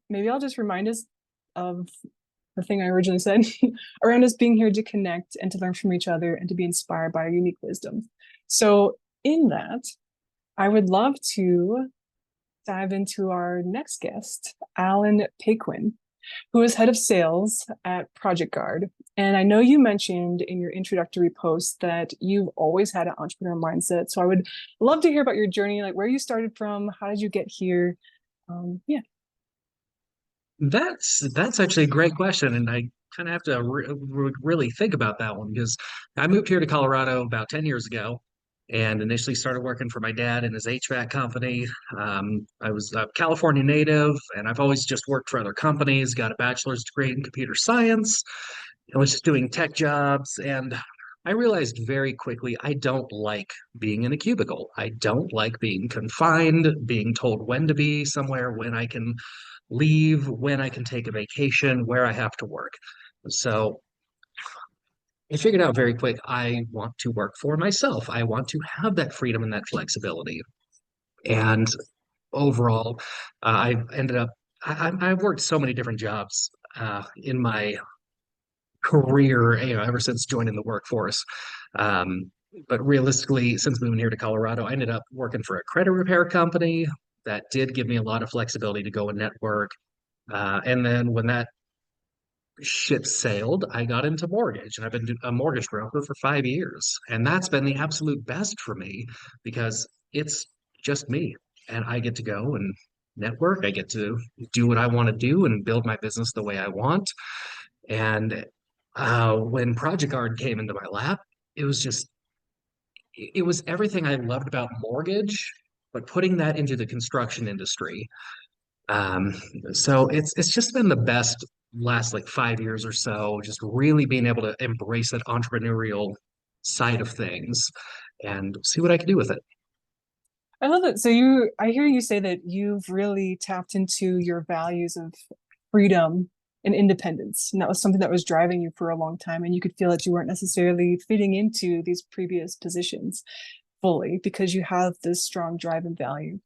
Maybe I'll just remind us of the thing I originally said around us being here to connect and to learn from each other and to be inspired by our unique wisdom. So, in that, I would love to dive into our next guest, Alan Paquin, who is head of sales at Project Guard. And I know you mentioned in your introductory post that you've always had an entrepreneur mindset. So I would love to hear about your journey, like where you started from, how did you get here? Yeah. That's actually a great question, and I kind of have to really think about that one because I moved here to Colorado about 10 years ago, and initially started working for my dad in his HVAC company. I was a California native, and I've always just worked for other companies. Got a bachelor's degree in computer science. I was just doing tech jobs, and I realized very quickly I don't like being in a cubicle. I don't like being confined, being told when to be somewhere, when I can leave, when I can take a vacation, where I have to work. So I figured out very quick I want to work for myself. I want to have that freedom and that flexibility. And overall, I ended up, I've worked so many different jobs in my career, ever since joining the workforce. Um, but realistically, since moving here to Colorado, I ended up working for a credit repair company that did give me a lot of flexibility to go and network. And then when that ship sailed, I got into mortgage, and I've been a mortgage broker for 5 years. And that's been the absolute best for me because it's just me, and I get to go and network. I get to do what I want to do and build my business the way I want. And when Project Guard came into my lap, it was just, it was everything I loved about mortgage, but putting that into the construction industry. Um, so it's just been the best last like 5 years or so, just really being able to embrace that entrepreneurial side of things and see what I can do with it. I love it. I hear you say that you've really tapped into your values of freedom and independence. And that was something that was driving you for a long time. And you could feel that you weren't necessarily fitting into these previous positions fully because you have this strong drive and value.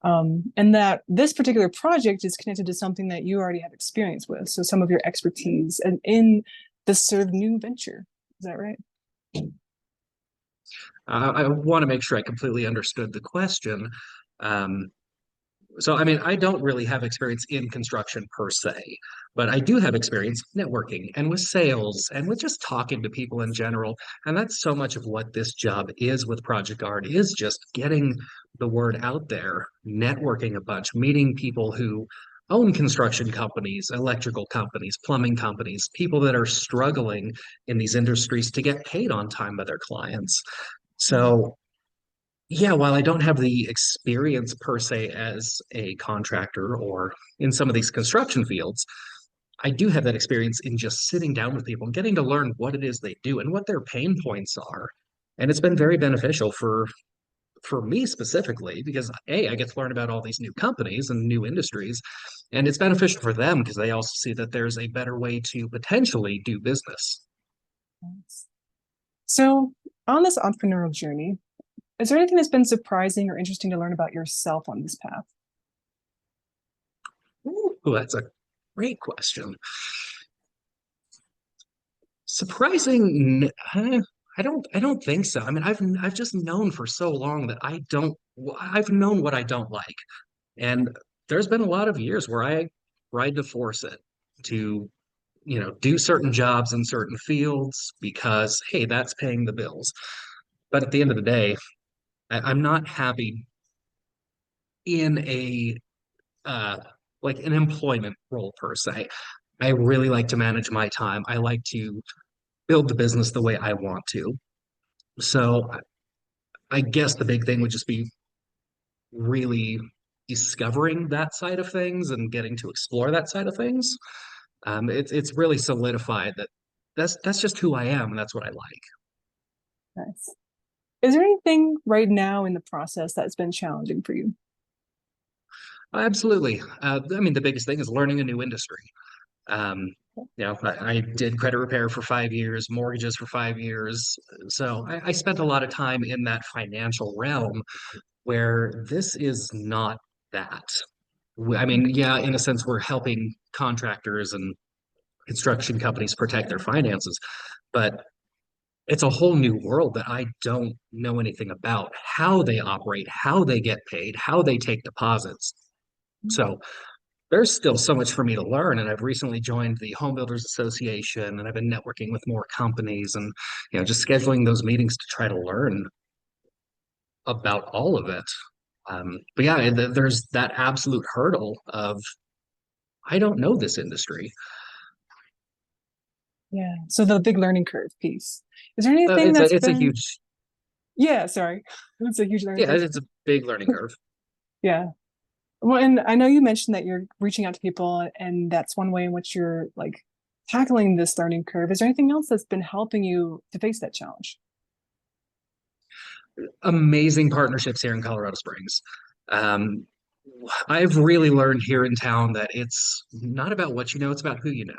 And that this particular project is connected to something that you already have experience with. So some of your expertise and in this sort of new venture. Is that right? I want to make sure I completely understood the question. Um, So, I mean, I don't really have experience in construction per se, but I do have experience networking and with sales and with just talking to people in general. And that's so much of what this job is with Project Guard is just getting the word out there, networking a bunch, meeting people who own construction companies, electrical companies, plumbing companies, people that are struggling in these industries to get paid on time by their clients. So yeah, while I don't have the experience per se as a contractor or in some of these construction fields, I do have that experience in just sitting down with people and getting to learn what it is they do and what their pain points are. And it's been very beneficial for me specifically because A, I get to learn about all these new companies and new industries, and it's beneficial for them because they also see that there's a better way to potentially do business. So on this entrepreneurial journey, is there anything that's been surprising or interesting to learn about yourself on this path? Ooh, that's a great question. Surprising, I don't think so. I mean, I've just known for so long that I've known what I don't like. And there's been a lot of years where I tried to force it to, do certain jobs in certain fields because, hey, that's paying the bills. But at the end of the day, I'm not happy in a uh like an employment role per se. I really like to manage my time. I like to build the business the way I want to. So I guess the big thing would just be really discovering that side of things and getting to explore that side of things. It's really solidified that that's just who I am and that's what I like. Nice. Is there anything right now in the process that's been challenging for you? Absolutely. I mean, the biggest thing is learning a new industry. Um, I did credit repair for 5 years, mortgages for 5 years. So I spent a lot of time in that financial realm where this is not that. I mean, yeah, in a sense, we're helping contractors and construction companies protect their finances, but it's a whole new world that I don't know anything about, how they operate, how they get paid, how they take deposits. So there's still so much for me to learn. And I've recently joined the Home Builders Association, and I've been networking with more companies and, just scheduling those meetings to try to learn about all of it. But yeah, there's that absolute hurdle of, I don't know this industry. Yeah. So the big learning curve piece. Is there anything that's It's a been, huge, yeah, sorry. It's a huge learning yeah, curve. it's a big learning curve. Yeah. Well, and I know you mentioned that you're reaching out to people, and that's one way in which you're like tackling this learning curve. Is there anything else that's been helping you to face that challenge? Amazing partnerships here in Colorado Springs. Um, I've really learned here in town that it's not about what you know, it's about who you know.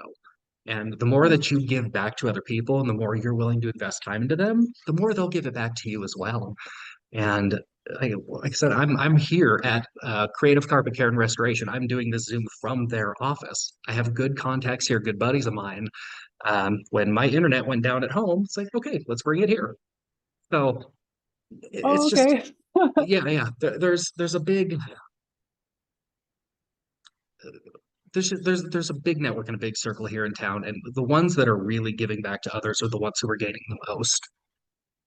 And the more that you give back to other people and the more you're willing to invest time into them, the more they'll give it back to you as well. And like I said, I'm here at Creative Carpet Care and Restoration. I'm doing this Zoom from their office. I have good contacts here, good buddies of mine. When my internet went down at home, it's like, okay, let's bring it here. So Oh, it's just, okay. yeah, yeah. There's a big there's a big network and a big circle here in town, and the ones that are really giving back to others are the ones who are gaining the most.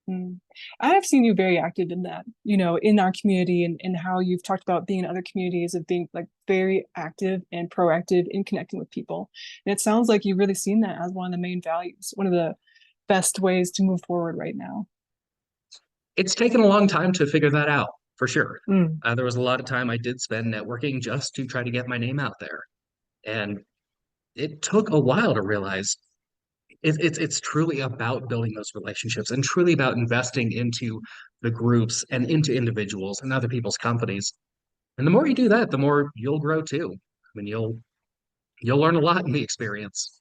Mm. I have seen you very active in that, in our community, and how you've talked about being in other communities of being like very active and proactive in connecting with people. And it sounds like you've really seen that as one of the main values, one of the best ways to move forward right now. It's taken a long time to figure that out, for sure. Mm. There was a lot of time I did spend networking just to try to get my name out there. And it took a while to realize it's truly about building those relationships and truly about investing into the groups and into individuals and other people's companies. And the more you do that, the more you'll grow too. I mean, you'll learn a lot in the experience.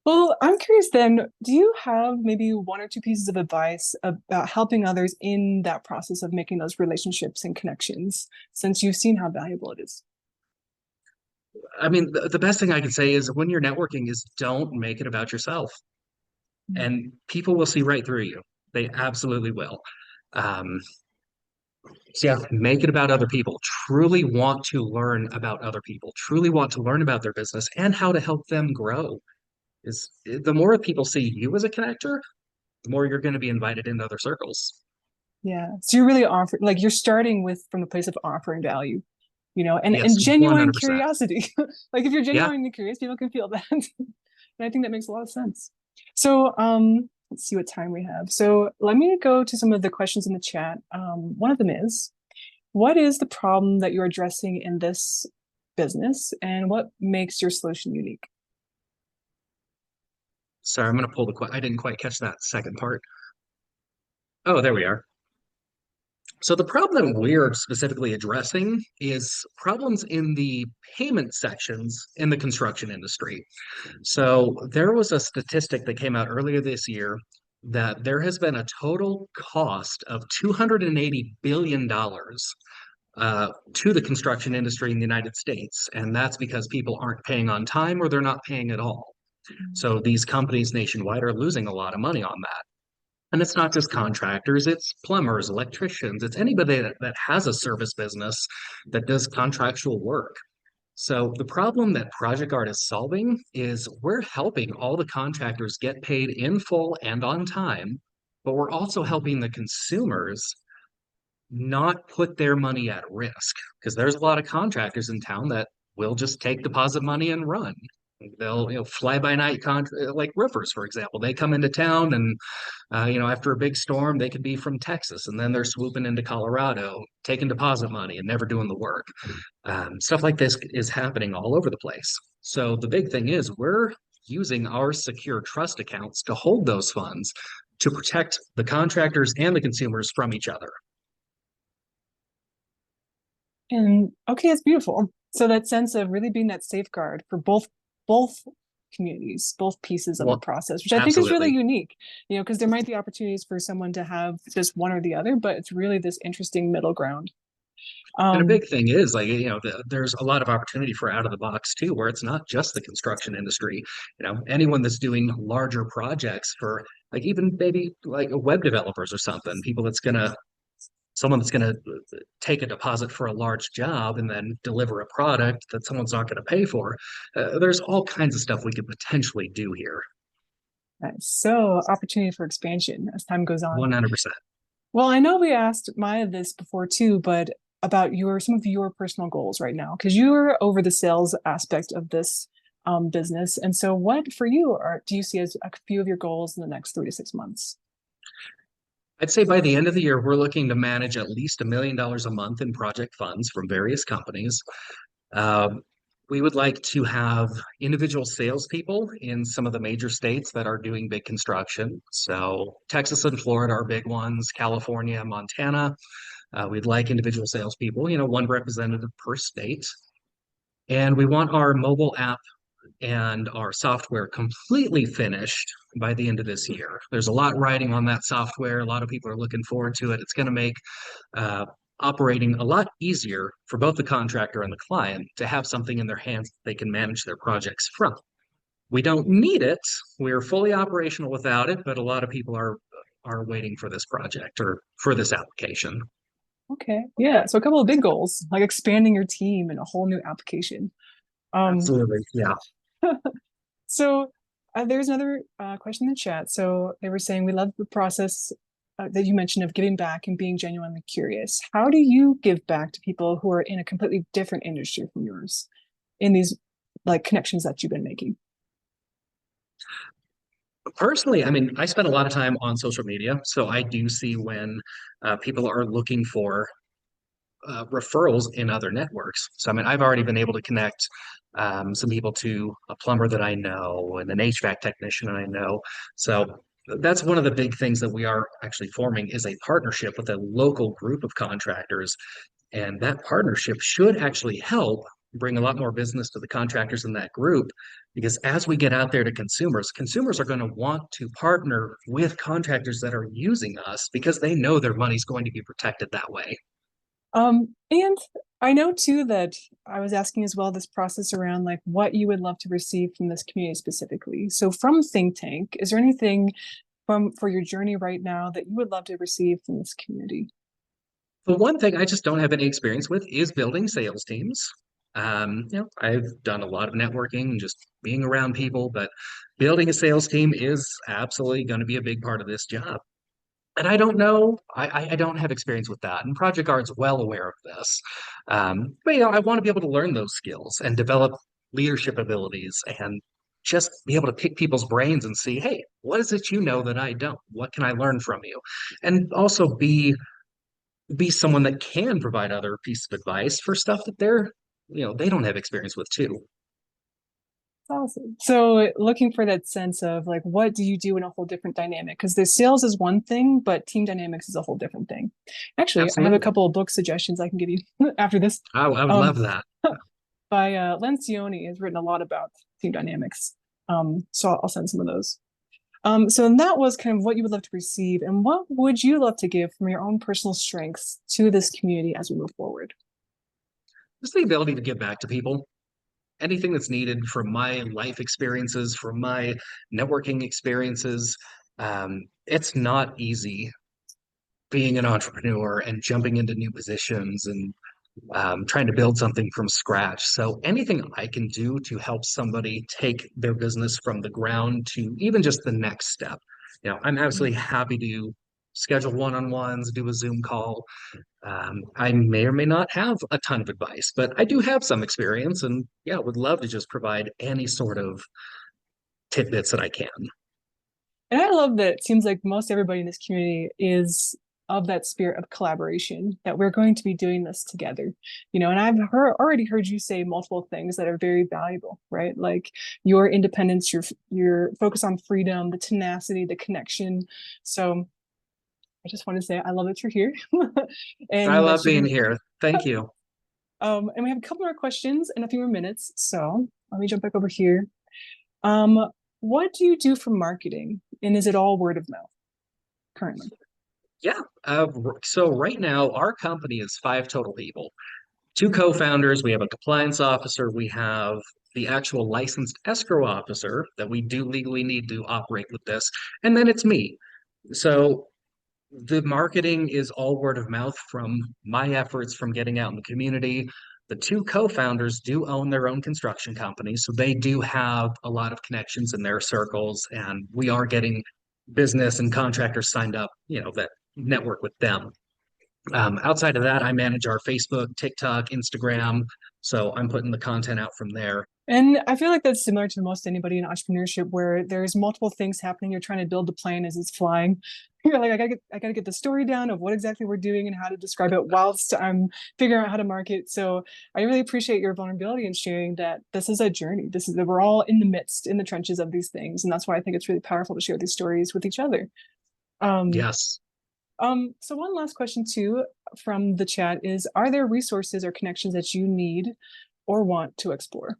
Well, I'm curious then, do you have maybe one or two pieces of advice about helping others in that process of making those relationships and connections, since you've seen how valuable it is? I mean, the best thing I can say is when you're networking is don't make it about yourself. Mm. And people will see right through you. They absolutely will. Um, so yeah, make it about other people. Truly want to learn about other people. Truly want to learn about their business and how to help them grow. Is the more people see you as a connector, the more you're going to be invited into other circles. Yeah. So you're really offering, like you're starting with from the place of offering value, and Yes, genuine 100%. curiosity. Like if you're Yeah. genuinely curious, people can feel that. And I think that makes a lot of sense. So let's see what time we have. So let me go to some of the questions in the chat. One of them is, what is the problem that you're addressing in this business, and what makes your solution unique? Sorry, I'm going to pull I didn't quite catch that second part. Oh, there we are. So the problem that we're specifically addressing is problems in the payment sections in the construction industry. So there was a statistic that came out earlier this year that there has been a total cost of $280 billion to the construction industry in the United States. And that's because people aren't paying on time or they're not paying at all. So these companies nationwide are losing a lot of money on that. And it's not just contractors, it's plumbers, electricians, it's anybody that has a service business that does contractual work. So the problem that Project Guard is solving is we're helping all the contractors get paid in full and on time, but we're also helping the consumers not put their money at risk because there's a lot of contractors in town that will just take deposit money and run. They'll, fly by night like roofers, for example. They come into town and, after a big storm, they could be from Texas and then they're swooping into Colorado, taking deposit money and never doing the work. Stuff like this is happening all over the place. So the big thing is we're using our secure trust accounts to hold those funds to protect the contractors and the consumers from each other. And okay, it's beautiful. So that sense of really being that safeguard for both communities, both pieces of the Well, process, which I think is really absolutely. unique, because there might be opportunities for someone to have just one or the other, but it's really this interesting middle ground. And a Um, big thing is like, there's a lot of opportunity for out of the box too, where it's not just the construction industry. Anyone that's doing larger projects for like even maybe like web developers or something, someone that's gonna take a deposit for a large job and then deliver a product that someone's not going to pay for. There's all kinds of stuff we could potentially do here. so opportunity for expansion as time goes on. 100%. Well, I know we asked Maya this before too, but about some of your personal goals right now, because you're over the sales aspect of this business. And so what for you do you see as a few of your goals in the next 3 to 6 months? I'd say by the end of the year, we're looking to manage at least $1 million a month in project funds from various companies. Um, we would like to have individual salespeople in some of the major states that are doing big construction. So Texas and Florida are big ones, California, Montana. We'd like individual salespeople, one representative per state. And we want our mobile app and our software completely finished by the end of this year. There's a lot riding on that software. A lot of people are looking forward to it. It's going to make uh, operating a lot easier for both the contractor and the client to have something in their hands that they can manage their projects from. We don't need it. We're fully operational without it, but a lot of people are waiting for this project or for this application. Okay. Yeah. So a couple of big goals, like expanding your team and a whole new application. Um, Absolutely. Yeah. so there's another question in the chat. So they were saying we love the process that you mentioned of giving back and being genuinely curious. How do you give back to people who are in a completely different industry from yours in these like connections that you've been making? Personally, I mean, I spend a lot of time on social media, so I do see when people are looking for referrals in other networks. So, I mean, I've already been able to connect some people to a plumber that I know and an HVAC technician I know. So that's one of the big things that we are actually forming is a partnership with a local group of contractors. And that partnership should actually help bring a lot more business to the contractors in that group because as we get out there to consumers, consumers are going to want to partner with contractors that are using us because they know their money's going to be protected that way. And I know too that I was asking as well this process around like what you would love to receive from this community specifically. So from Think Tank, is there anything from for your journey right now that you would love to receive from this community? The one thing I just don't have any experience with is building sales teams. I've done a lot of networking and just being around people, but building a sales team is absolutely going to be a big part of this job. And I don't know, I don't have experience with that. And Project Guard's well aware of this. But I want to be able to learn those skills and develop leadership abilities and just be able to pick people's brains and see, hey, what is it you know that I don't? What can I learn from you? And also be someone that can provide other pieces of advice for stuff that they don't have experience with too. Awesome. So looking for that sense of like what do you do in a whole different dynamic? Because the sales is one thing, but team dynamics is a whole different thing. Actually, I have a Absolutely. couple of book suggestions I can give you after this. I would Um, love that. by Lencioni has written a lot about team dynamics. So I'll send some of those. So and that was kind of what you would love to receive, and what would you love to give from your own personal strengths to this community as we move forward? Just the ability to give back to people. Anything that's needed from my life experiences, from my networking experiences. It's not easy being an entrepreneur and jumping into new positions and trying to build something from scratch. So anything I can do to help somebody take their business from the ground to even just the next step, I'm absolutely happy to schedule one-on-ones, do a Zoom call. I may or may not have a ton of advice, but I do have some experience and yeah, would love to just provide any sort of tidbits that I can. And I love that it seems like most everybody in this community is of that spirit of collaboration, that we're going to be doing this together. And already heard you say multiple things that are very valuable, right? Like your independence, your focus on freedom, the tenacity, the connection. So I just want to say I love that you're here. I and love that being you here. Thank you. and we have a couple more questions and a few more minutes. So let me jump back over here. Um, what do you do for marketing? And is it all word of mouth currently? Yeah. So right now, our company is five total people. Two co-founders, we have a compliance officer, we have the actual licensed escrow officer that we do legally need to operate with this, and then it's me. So the marketing is all word of mouth from my efforts from getting out in the community. The two co-founders do own their own construction company, so they do have a lot of connections in their circles, and we are getting business and contractors signed up, that network with them. Outside of that, I manage our Facebook, TikTok, Instagram. So I'm putting the content out from there. And I feel like that's similar to most anybody in entrepreneurship where there's multiple things happening. You're trying to build the plane as it's flying. You're like, I gotta get the story down of what exactly we're doing and how to describe it whilst I'm figuring out how to market. So I really appreciate your vulnerability and sharing that this is a journey. This is that we're all in the midst, in the trenches of these things. And that's why I think it's really powerful to share these stories with each other. Um, Yes. so one last question too from the chat is, are there resources or connections that you need or want to explore?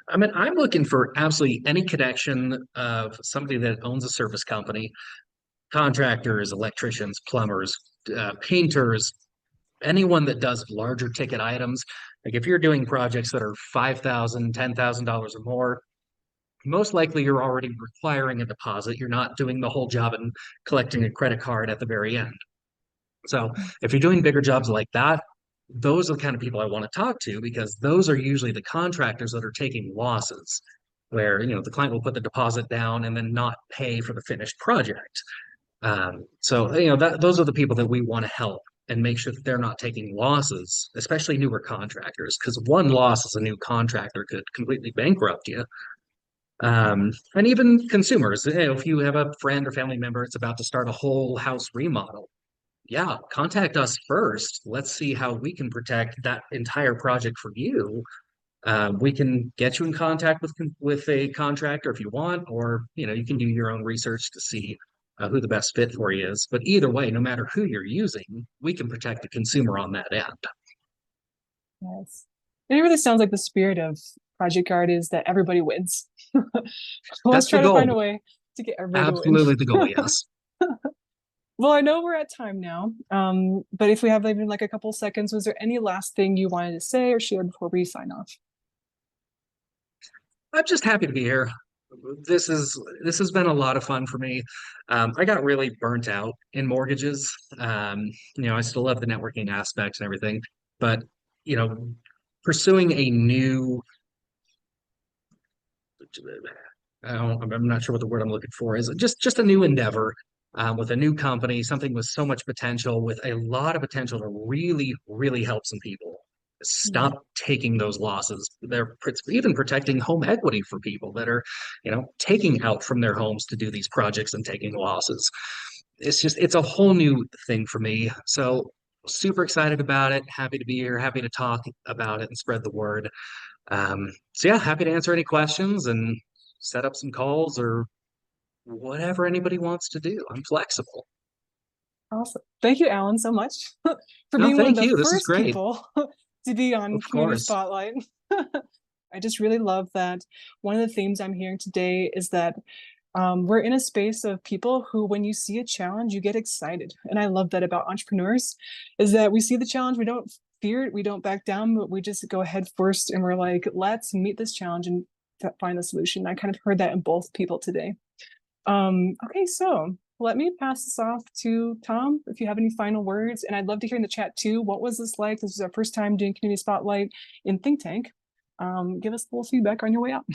I mean, I'm looking for absolutely any connection of somebody that owns a service company, contractors, electricians, plumbers, painters, anyone that does larger ticket items. Like if you're doing projects that are $5,000, $10,000 or more, most likely you're already requiring a deposit. You're not doing the whole job and collecting a credit card at the very end. So if you're doing bigger jobs like that, those are the kind of people I want to talk to because those are usually the contractors that are taking losses, where the client will put the deposit down and then not pay for the finished project. So that those are the people that we want to help and make sure that they're not taking losses, especially newer contractors, because one loss as a new contractor could completely bankrupt you. And even consumers, if you have a friend or family member that's about to start a whole house remodel, yeah, contact us first. Let's see how we can protect that entire project for you. We can get you in contact with a contractor if you want, or you can do your own research to see who the best fit for you is. But either way, no matter who you're using, we can protect the consumer on that end. Yes. And it really sounds like the spirit of Project Guard is that everybody wins. Let's That's the try to find a goal. way to get everybody to Absolutely the goal. win. Yes. Well, I know we're at time now, but if we have even like a couple seconds, was there any last thing you wanted to say or share before we sign off? I'm just happy to be here. This has been a lot of fun for me. I got really burnt out in mortgages. I still love the networking aspects and everything, but you know, pursuing a new, I'm not sure what the word I'm looking for is, just a new endeavor. With a new company, something with so much potential, with a lot of potential to really, really help some people. Mhm. Stop taking those losses. They're even protecting home equity for people that are, taking out from their homes to do these projects and taking losses. It's a whole new thing for me. So super excited about it. Happy to be here. Happy to talk about it and spread the word. So yeah, happy to answer any questions and set up some calls or whatever anybody wants to do. I'm flexible. Awesome. Thank you, Alan, so much for No, being one of thank the you. This is first great. people to be on Of Community course. Spotlight. I just really love that one of the themes I'm hearing today is that we're in a space of people who, when you see a challenge, you get excited. And I love that about entrepreneurs, is that we see the challenge, we don't fear it, we don't back down, but we just go ahead first and we're like, let's meet this challenge and find the solution. I kind of heard that in both people today. Okay, so let me pass this off to Tom if you have any final words. And I'd love to hear in the chat too, what was this like? This was our first time doing Community Spotlight in Think Tank. Give us a little feedback on your way out.